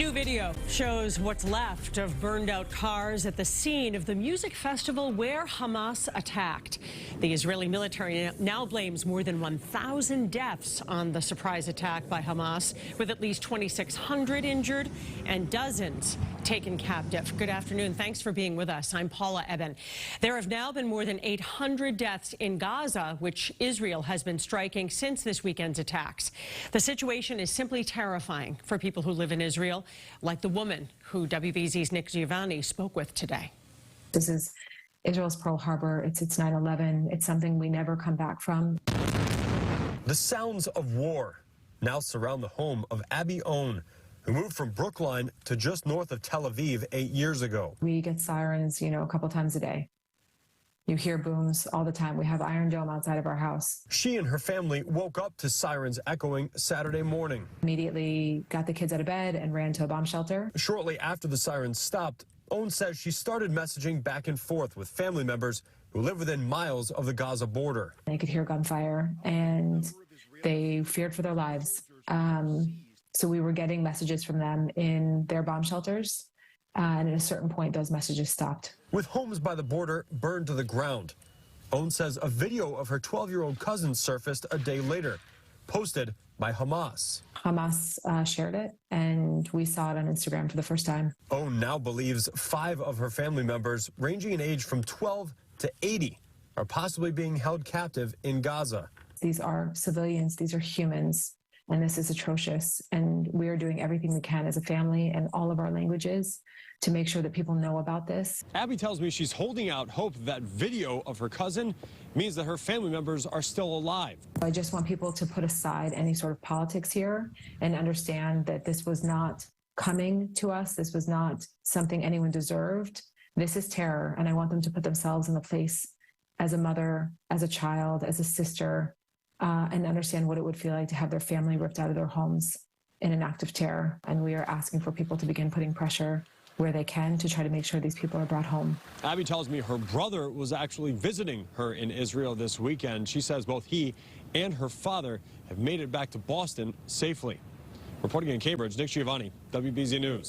New video shows what's left of burned out cars at the scene of the music festival where Hamas attacked. The Israeli military now blames more than 1,000 deaths on the surprise attack by Hamas, with at least 2,600 injured and dozens taken captive. Good afternoon. Thanks for being with us. I'm Paula Eben. There have now been more than 800 deaths in Gaza, which Israel has been striking since this weekend's attacks. The situation is simply terrifying for people who live in Israel, like the woman who WBZ's Nick Giovanni spoke with today. This is Israel's Pearl Harbor. It's 9/11. It's something we never come back from. The sounds of war now surround the home of Abby Own, who moved from Brookline to just north of Tel Aviv 8 years ago. We get sirens, a couple times a day. You hear booms all the time. We have Iron Dome outside of our house. She and her family woke up to sirens echoing Saturday morning. Immediately got the kids out of bed and ran to a bomb shelter. Shortly after the sirens stopped, Own says she started messaging back and forth with family members who live within miles of the Gaza border. They could hear gunfire and they feared for their lives. So we were getting messages from them in their bomb shelters. And at a certain point, those messages stopped. With homes by the border burned to the ground, Own says a video of her 12-year-old cousin surfaced a day later, posted by Hamas. Hamas shared it, and we saw it on Instagram for the first time. Own now believes 5 of her family members, ranging in age from 12 to 80, are possibly being held captive in Gaza. These are civilians. These are humans. And this is atrocious. And we are doing everything we can as a family and all of our languages to make sure that people know about this. Abby tells me she's holding out hope that video of her cousin means that her family members are still alive. I just want people to put aside any sort of politics here and understand that this was not coming to us. This was not something anyone deserved. This is terror. And I want them to put themselves in the place as a mother, as a child, as a sister, and understand what it would feel like to have their family ripped out of their homes in an act of terror. And we are asking for people to begin putting pressure where they can to try to make sure these people are brought home. Abby tells me her brother was actually visiting her in Israel this weekend. She says both he and her father have made it back to Boston safely. Reporting in Cambridge, Nick Giovanni, WBZ News.